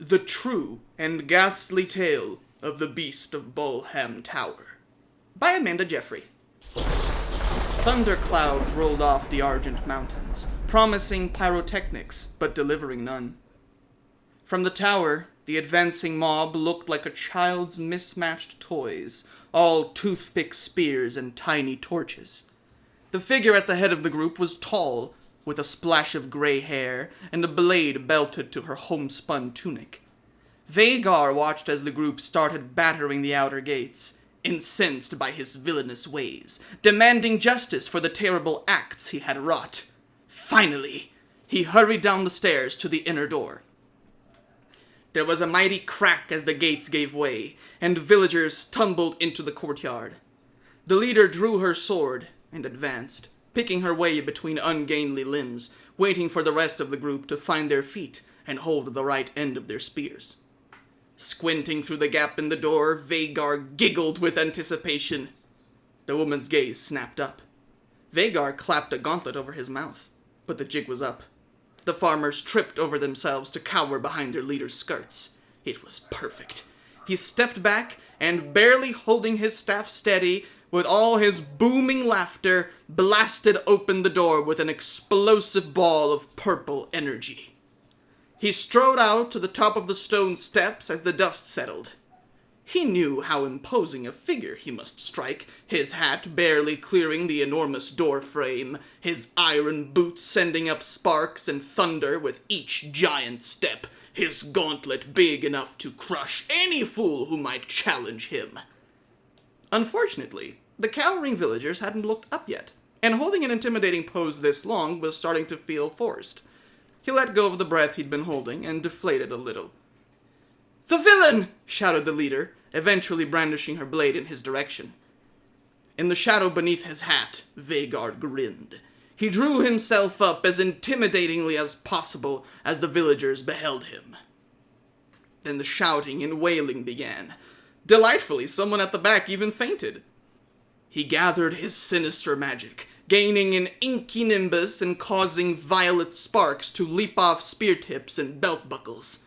The True and Ghastly Tale of the Beast of Boleham Tower by Amanda Jeffrey. Thunderclouds rolled off the Argent Mountains, promising pyrotechnics, but delivering none. From the tower, the advancing mob looked like a child's mismatched toys, all toothpick spears and tiny torches. The figure at the head of the group was tall, with a splash of gray hair and a blade belted to her homespun tunic. Veigar watched as the group started battering the outer gates, incensed by his villainous ways, demanding justice for the terrible acts he had wrought. Finally, he hurried down the stairs to the inner door. There was a mighty crack as the gates gave way, and villagers tumbled into the courtyard. The leader drew her sword and advanced, picking her way between ungainly limbs, waiting for the rest of the group to find their feet and hold the right end of their spears. Squinting through the gap in the door, Veigar giggled with anticipation. The woman's gaze snapped up. Veigar clapped a gauntlet over his mouth, but the jig was up. The farmers tripped over themselves to cower behind their leader's skirts. It was perfect. He stepped back and, barely holding his staff steady, with all his booming laughter, blasted open the door with an explosive ball of purple energy. He strode out to the top of the stone steps as the dust settled. He knew how imposing a figure he must strike, his hat barely clearing the enormous door frame, his iron boots sending up sparks and thunder with each giant step, his gauntlet big enough to crush any fool who might challenge him. Unfortunately, the cowering villagers hadn't looked up yet, and holding an intimidating pose this long was starting to feel forced. He let go of the breath he'd been holding and deflated a little. "The villain!" shouted the leader, eventually brandishing her blade in his direction. In the shadow beneath his hat, Veigar grinned. He drew himself up as intimidatingly as possible as the villagers beheld him. Then the shouting and wailing began. Delightfully, someone at the back even fainted. He gathered his sinister magic, gaining an inky nimbus and causing violet sparks to leap off spear tips and belt buckles.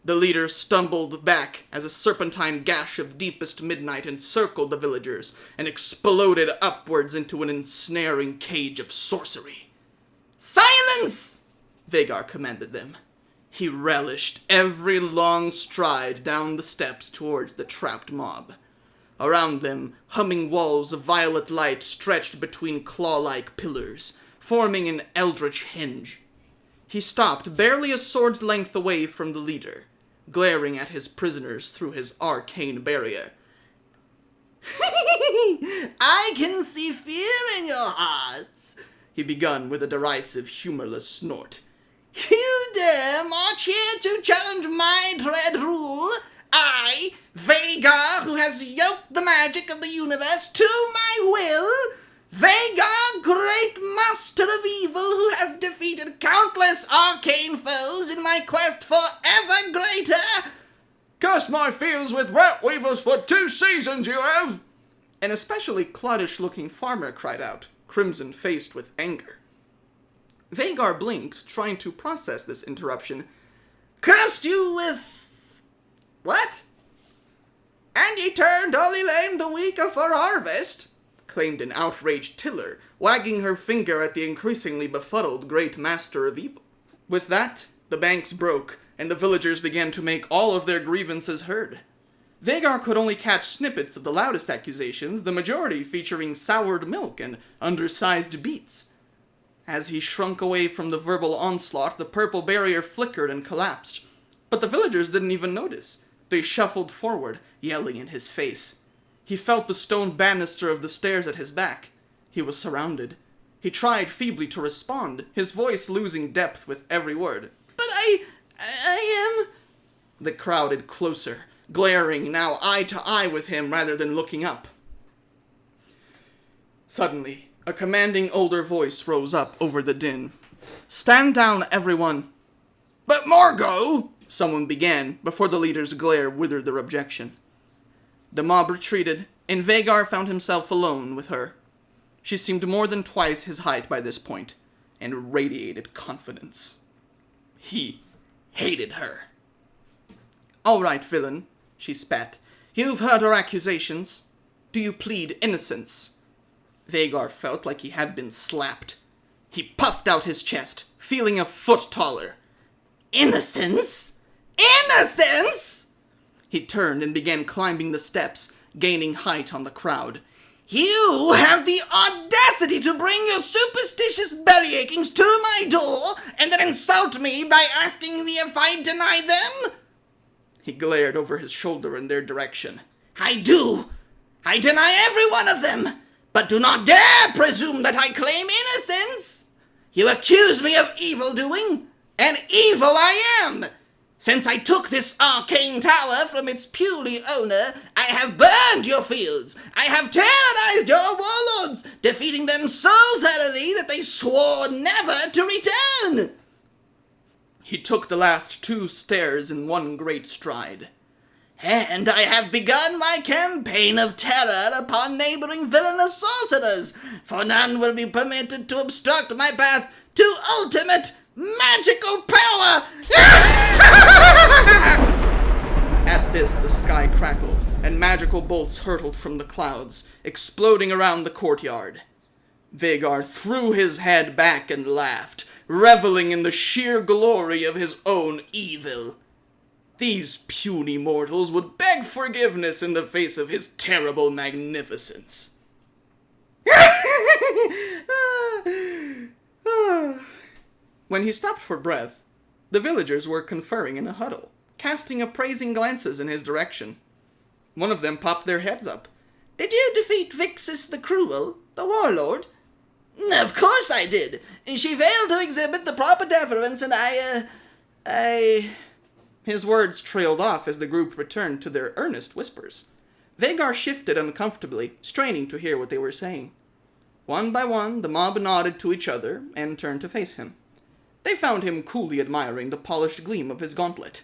The leader stumbled back as a serpentine gash of deepest midnight encircled the villagers and exploded upwards into an ensnaring cage of sorcery. "Silence!" Veigar commanded them. He relished every long stride down the steps towards the trapped mob. Around them, humming walls of violet light stretched between claw-like pillars, forming an eldritch hinge. He stopped barely a sword's length away from the leader, glaring at his prisoners through his arcane barrier. "I can see fear in your hearts," he begun with a derisive, humorless snort. "You dare march here to challenge my dread rule? I, Veigar, who has yoked the magic of the universe to my will? Veigar, great master of evil, who has defeated countless arcane foes in my quest for ever greater?" "Cursed my fields with rat weavers for 2 seasons, you have!" An especially cloddish-looking farmer cried out, crimson-faced with anger. Veigar blinked, trying to process this interruption. "Cursed you with... what?" "And ye turned only lame the week afore harvest," claimed an outraged tiller, wagging her finger at the increasingly befuddled great master of evil. With that, the banks broke, and the villagers began to make all of their grievances heard. Veigar could only catch snippets of the loudest accusations, the majority featuring soured milk and undersized beets. As he shrunk away from the verbal onslaught, the purple barrier flickered and collapsed. But the villagers didn't even notice. They shuffled forward, yelling in his face. He felt the stone banister of the stairs at his back. He was surrounded. He tried feebly to respond, his voice losing depth with every word. "But I am..." They crowded closer, glaring now eye to eye with him rather than looking up. Suddenly, a commanding older voice rose up over the din. "Stand down, everyone." "But Margot," someone began, before the leader's glare withered their objection. The mob retreated, and Veigar found himself alone with her. She seemed more than twice his height by this point, and radiated confidence. He hated her. All right, villain, she spat. You've heard our accusations. Do you plead innocence? Veigar felt like he had been slapped. He puffed out his chest, feeling a foot taller. Innocence? Innocence? He turned and began climbing the steps, gaining height on the crowd. You have the audacity to bring your superstitious bellyachings to my door and then insult me by asking me if I deny them? He glared over his shoulder in their direction. I do. I deny every one of them, but do not dare presume that I claim innocence. You accuse me of evil-doing, and evil I am. Since I took this arcane tower from its puny owner, I have burned your fields. I have tyrannized your warlords, defeating them so thoroughly that they swore never to return. He took the last 2 stairs in one great stride. And I have begun my campaign of terror upon neighboring villainous sorcerers, for none will be permitted to obstruct my path to ultimate magical power! At this, the sky crackled, and magical bolts hurtled from the clouds, exploding around the courtyard. Veigar threw his head back and laughed, reveling in the sheer glory of his own evil. These puny mortals would beg forgiveness in the face of his terrible magnificence. When he stopped for breath, the villagers were conferring in a huddle, casting appraising glances in his direction. One of them popped their heads up. Did you defeat Vixis the Cruel, the warlord? Of course I did. She failed to exhibit the proper deference, and I... His words trailed off as the group returned to their earnest whispers. Veigar shifted uncomfortably, straining to hear what they were saying. One by one, the mob nodded to each other and turned to face him. They found him coolly admiring the polished gleam of his gauntlet.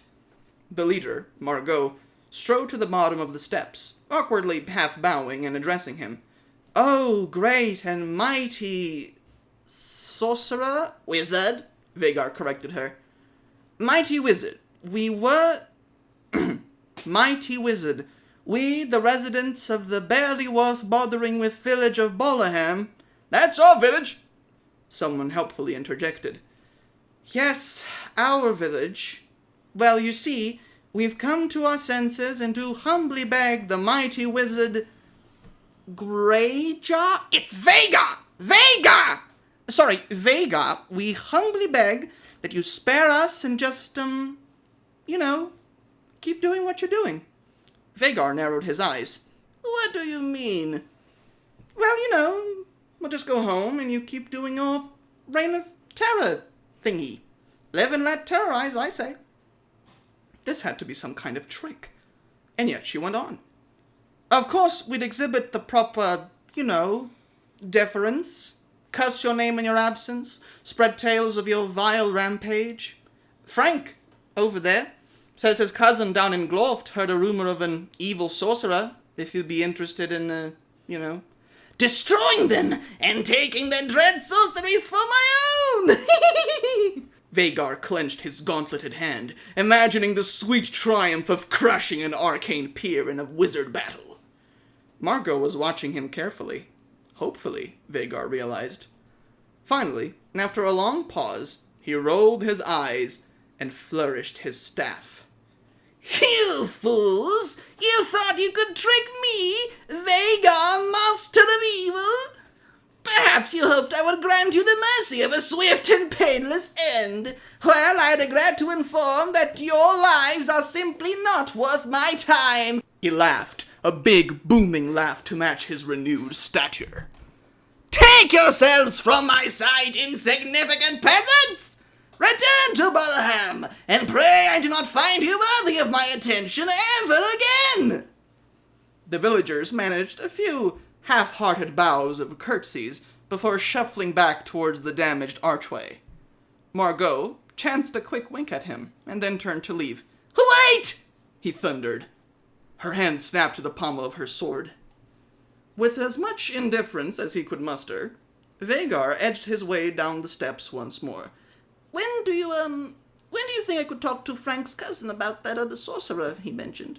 The leader, Margot, strode to the bottom of the steps, awkwardly half bowing and addressing him. Oh, great and mighty... sorcerer? Wizard, Veigar corrected her. Mighty wizard. We were... Mighty wizard. We, the residents of the barely worth bothering with village of Boleham... That's our village, someone helpfully interjected. Yes, our village. Well, you see, we've come to our senses and do humbly beg the mighty wizard... Greyjaw? It's Veigar! Veigar! Sorry, Veigar, we humbly beg that you spare us and just, keep doing what you're doing. Veigar narrowed his eyes. What do you mean? Well, we'll just go home and you keep doing your reign of terror thingy. Live and let terrorize, I say. This had to be some kind of trick. And yet she went on. Of course, we'd exhibit the proper, deference. Cuss your name in your absence. Spread tales of your vile rampage. Frank, over there, says his cousin down in Glorft heard a rumor of an evil sorcerer, if you'd be interested in, destroying them and taking their dread sorceries for my own! Veigar clenched his gauntleted hand, imagining the sweet triumph of crushing an arcane peer in a wizard battle. Margot was watching him carefully. Hopefully, Veigar realized. Finally, after a long pause, he rolled his eyes and flourished his staff. You fools! You thought you could trick me, Veigar, master of evil? Perhaps you hoped I would grant you the mercy of a swift and painless end. Well, I regret to inform that your lives are simply not worth my time. He laughed, a big, booming laugh to match his renewed stature. Take yourselves from my sight, insignificant peasants! Return to Boleham, and pray I do not find you worthy of my attention ever again! The villagers managed a few half-hearted bows of curtsies before shuffling back towards the damaged archway. Margot chanced a quick wink at him, and then turned to leave. Wait! He thundered. Her hand snapped to the pommel of her sword. With as much indifference as he could muster, Veigar edged his way down the steps once more. When do you, When do you think I could talk to Frank's cousin about that other sorcerer he mentioned?